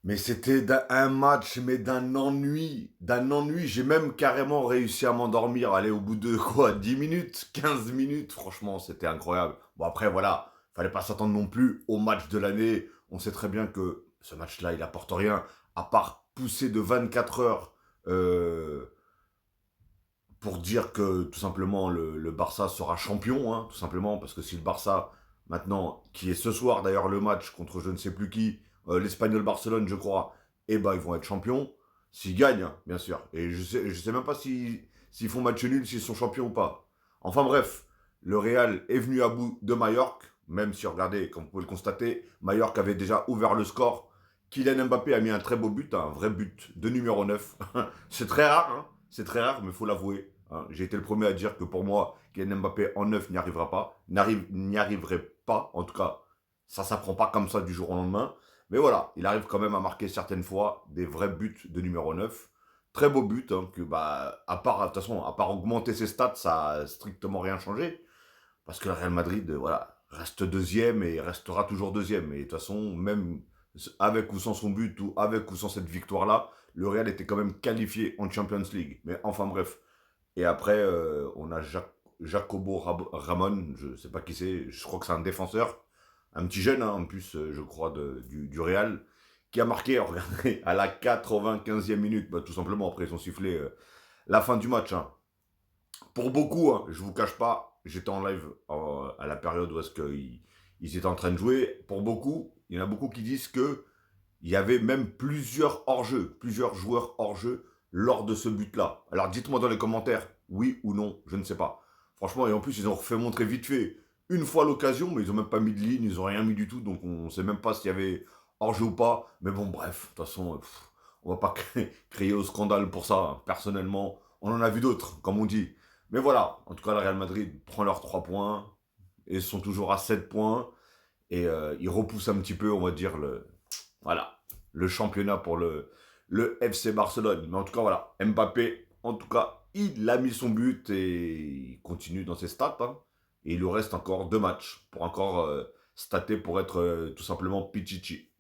Mais c'était un match, mais d'un ennui, d'un ennui. J'ai même carrément réussi à m'endormir. Allez, au bout de quoi, 10 minutes, 15 minutes. Franchement, c'était incroyable. Bon, après, voilà, fallait pas s'attendre non plus au match de l'année. On sait très bien que ce match-là, il apporte rien, à part pousser de 24 heures euh, pour dire que tout simplement le Barça sera champion, hein, tout simplement, parce que si le Barça, maintenant, qui est ce soir d'ailleurs le match contre je ne sais plus qui, l'Espagnol Barcelone, je crois, eh ben ils vont être champions, s'ils gagnent, hein, bien sûr. Et je sais même pas s'ils font match nul, s'ils sont champions ou pas. Enfin bref, le Real est venu à bout de Majorque, même si, regardez, comme vous pouvez le constater, Majorque avait déjà ouvert le score. Kylian Mbappé a mis un très beau but, un vrai but de numéro 9. C'est très rare, hein. C'est très rare, mais il faut l'avouer. Hein. J'ai été le premier à dire que pour moi, Kylian Mbappé en 9 n'y arrivera pas. N'y arriverait pas, en tout cas. Ça s'apprend pas comme ça du jour au lendemain. Mais voilà, il arrive quand même à marquer certaines fois des vrais buts de numéro 9. Très beau but, hein, que bah, à part, de toute façon, à part augmenter ses stats, ça a strictement rien changé. Parce que le Real Madrid, voilà, reste deuxième et restera toujours deuxième. Et de toute façon, même avec ou sans son but, ou avec ou sans cette victoire-là, le Real était quand même qualifié en Champions League. Mais enfin bref. Et après, on a Jacobo Ramon, je sais pas qui c'est, je crois que c'est un défenseur, un petit jeune, hein, en plus, je crois, du Real, qui a marqué, regardez, à la 95e minute, bah, tout simplement, après ils ont sifflé la fin du match. Hein. Pour beaucoup, hein, je vous cache pas, j'étais en live à la période où est-ce qu'ils étaient en train de jouer. Pour beaucoup, il y en a beaucoup qui disent que il y avait même plusieurs hors-jeu, plusieurs joueurs hors-jeu lors de ce but-là. Alors dites-moi dans les commentaires, oui ou non, je ne sais pas. Franchement, et en plus, ils ont fait montrer vite fait une fois l'occasion, mais ils ont même pas mis de ligne, ils ont rien mis du tout, donc on sait même pas s'il y avait hors-jeu ou pas. Mais bon, bref, de toute façon, on va pas crier au scandale pour ça. Hein. Personnellement, on en a vu d'autres, comme on dit. Mais voilà, en tout cas, le Real Madrid prend leurs 3 points et sont toujours à 7 points. Et ils repoussent un petit peu, on va dire, voilà, le championnat pour le FC Barcelone. Mais en tout cas, voilà, Mbappé, en tout cas, il a mis son but et il continue dans ses stats. Hein. Et il lui reste encore 2 matchs pour encore stater pour être tout simplement Pichichi.